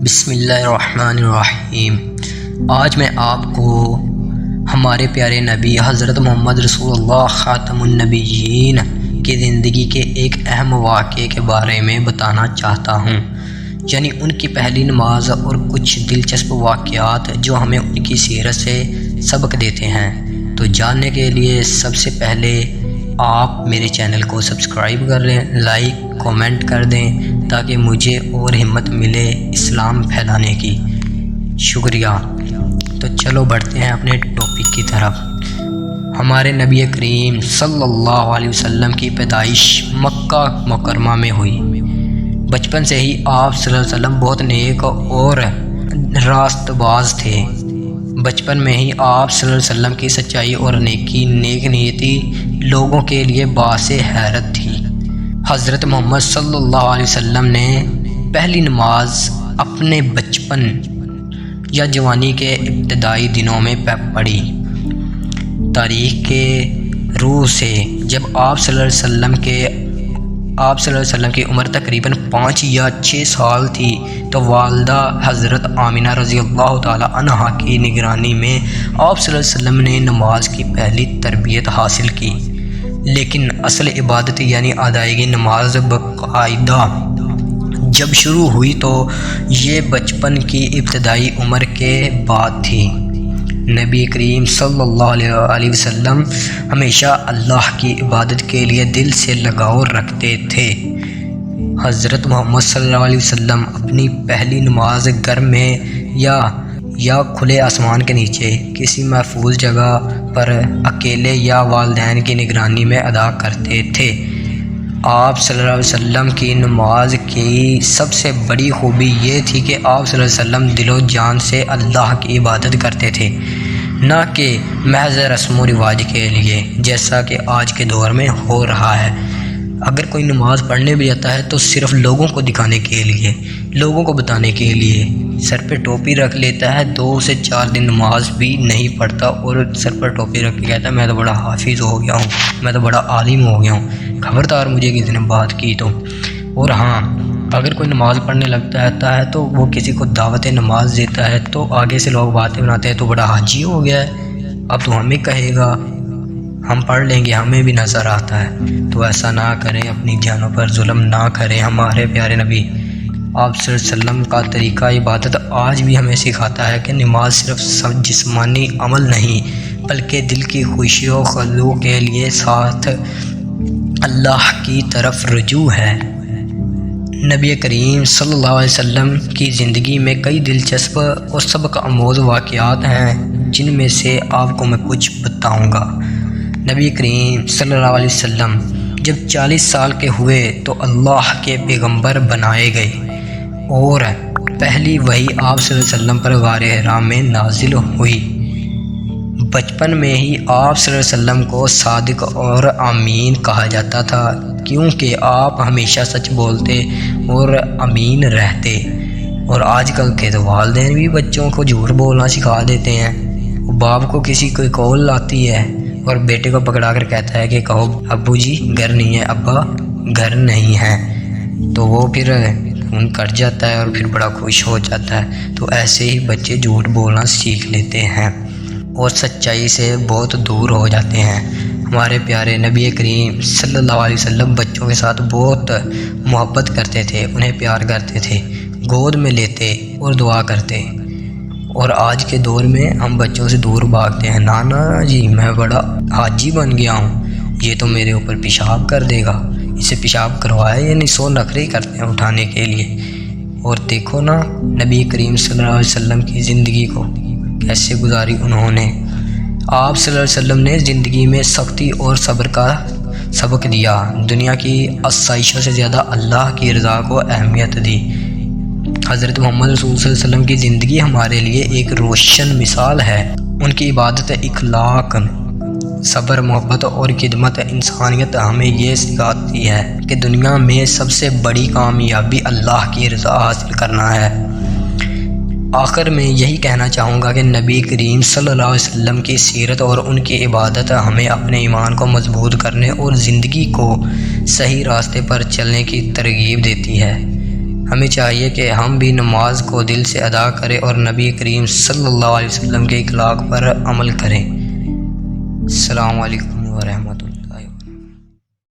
بسم اللہ الرحمن الرحیم۔ آج میں آپ کو ہمارے پیارے نبی حضرت محمد رسول اللہ خاتم النبیین کی زندگی کے ایک اہم واقعے کے بارے میں بتانا چاہتا ہوں، یعنی ان کی پہلی نماز اور کچھ دلچسپ واقعات جو ہمیں ان کی سیرت سے سبق دیتے ہیں۔ تو جاننے کے لیے سب سے پہلے آپ میرے چینل کو سبسکرائب کر لیں، لائک کومنٹ کر دیں تاکہ مجھے اور ہمت ملے اسلام پھیلانے کی۔ شکریہ۔ تو چلو بڑھتے ہیں اپنے ٹاپک کی طرف۔ ہمارے نبی کریم صلی اللہ علیہ وسلم کی پیدائش مکہ مکرمہ میں ہوئی۔ بچپن سے ہی آپ صلی اللہ علیہ وسلم بہت نیک اور راست باز تھے۔ بچپن میں ہی آپ صلی اللہ علیہ وسلم کی سچائی اور نیک نیتی لوگوں کے لیے باعث حیرت تھی۔ حضرت محمد صلی اللہ علیہ وسلم نے پہلی نماز اپنے بچپن یا جوانی کے ابتدائی دنوں میں پڑھی۔ تاریخ کے روح سے جب آپ صلی اللہ علیہ وسلم کی عمر تقریباً 5 یا 6 سال تھی تو والدہ حضرت آمینہ رضی اللہ تعالیٰ عنہا کی نگرانی میں آپ صلی اللہ علیہ وسلم نے نماز کی پہلی تربیت حاصل کی، لیکن اصل عبادت یعنی ادائیگی نماز باقاعدہ جب شروع ہوئی تو یہ بچپن کی ابتدائی عمر کے بعد تھی۔ نبی کریم صلی اللہ علیہ وسلم ہمیشہ اللہ کی عبادت کے لیے دل سے لگاؤ رکھتے تھے۔ حضرت محمد صلی اللہ علیہ وسلم اپنی پہلی نماز گھر میں یا کھلے آسمان کے نیچے کسی محفوظ جگہ پر اکیلے یا والدین کی نگرانی میں ادا کرتے تھے۔ آپ صلی اللہ علیہ وسلم کی نماز کی سب سے بڑی خوبی یہ تھی کہ آپ صلی اللہ علیہ وسلم دل و جان سے اللہ کی عبادت کرتے تھے، نہ کہ محض رسم و رواج کے لیے جیسا کہ آج کے دور میں ہو رہا ہے۔ اگر کوئی نماز پڑھنے بھی جاتا ہے تو صرف لوگوں کو دکھانے کے لیے، لوگوں کو بتانے کے لیے سر پہ ٹوپی رکھ لیتا ہے، 2 سے 4 دن نماز بھی نہیں پڑھتا اور سر پر ٹوپی رکھ کے کہتا ہے میں تو بڑا حافظ ہو گیا ہوں، میں تو بڑا عالم ہو گیا ہوں، خبردار مجھے کسی نے بات کی تو۔ اور ہاں، اگر کوئی نماز پڑھنے لگتا ہے تو وہ کسی کو دعوت نماز دیتا ہے تو آگے سے لوگ باتیں بناتے ہیں تو بڑا حاجی ہو گیا ہے، اب تو ہمیں کہے گا، ہم پڑھ لیں گے، ہمیں بھی نظر آتا ہے۔ تو ایسا نہ کریں، اپنی جانوں پر ظلم نہ کریں۔ ہمارے پیارے نبی آپ صلی اللہ علیہ وسلم کا طریقہ عبادت آج بھی ہمیں سکھاتا ہے کہ نماز صرف جسمانی عمل نہیں بلکہ دل کی خوشی و خضوع کے لیے ساتھ اللہ کی طرف رجوع ہے۔ نبی کریم صلی اللہ علیہ وسلم کی زندگی میں کئی دلچسپ اور سبق آموز واقعات ہیں جن میں سے آپ کو میں کچھ بتاؤں گا۔ نبی کریم صلی اللہ علیہ وسلم جب 40 سال کے ہوئے تو اللہ کے پیغمبر بنائے گئے اور پہلی وحی آپ صلی اللہ علیہ وسلم پر غار حرا میں نازل ہوئی۔ بچپن میں ہی آپ صلی اللہ علیہ وسلم کو صادق اور امین کہا جاتا تھا کیونکہ آپ ہمیشہ سچ بولتے اور امین رہتے۔ اور آج کل کے تو والدین بھی بچوں کو جھوٹ بولنا سکھا دیتے ہیں۔ باپ کو کسی کوئی کال آتی ہے اور بیٹے کو پکڑا کر کہتا ہے کہ کہو ابو جی گھر نہیں ہے، ابا گھر نہیں ہے، تو وہ پھر فون کٹ جاتا ہے اور پھر بڑا خوش ہو جاتا ہے۔ تو ایسے ہی بچے جھوٹ بولنا سیکھ لیتے ہیں اور سچائی سے بہت دور ہو جاتے ہیں۔ ہمارے پیارے نبی کریم صلی اللہ علیہ وسلم بچوں کے ساتھ بہت محبت کرتے تھے، انہیں پیار کرتے تھے، گود میں لیتے اور دعا کرتے۔ اور آج کے دور میں ہم بچوں سے دور بھاگتے ہیں، نانا جی میں بڑا حاجی بن گیا ہوں، یہ تو میرے اوپر پیشاب کر دے گا، اسے پیشاب کروایا یا نہیں، 100 نخرے کرتے ہیں اٹھانے کے لیے۔ اور دیکھو نا نبی کریم صلی اللہ علیہ وسلم کی زندگی کو کیسے گزاری انہوں نے۔ آپ صلی اللہ علیہ وسلم نے زندگی میں سختی اور صبر کا سبق دیا، دنیا کی آسائشوں سے زیادہ اللہ کی رضا کو اہمیت دی۔ حضرت محمد رسول صلی اللہ علیہ وسلم کی زندگی ہمارے لیے ایک روشن مثال ہے۔ ان کی عبادت، اخلاق، صبر، محبت اور خدمت انسانیت ہمیں یہ سکھاتی ہے کہ دنیا میں سب سے بڑی کامیابی اللہ کی رضا حاصل کرنا ہے۔ آخر میں یہی کہنا چاہوں گا کہ نبی کریم صلی اللہ علیہ وسلم کی سیرت اور ان کی عبادت ہمیں اپنے ایمان کو مضبوط کرنے اور زندگی کو صحیح راستے پر چلنے کی ترغیب دیتی ہے۔ ہمیں چاہیے کہ ہم بھی نماز کو دل سے ادا کریں اور نبی کریم صلی اللہ علیہ وسلم کے اخلاق پر عمل کریں۔ السلام علیکم ورحمۃ اللہ۔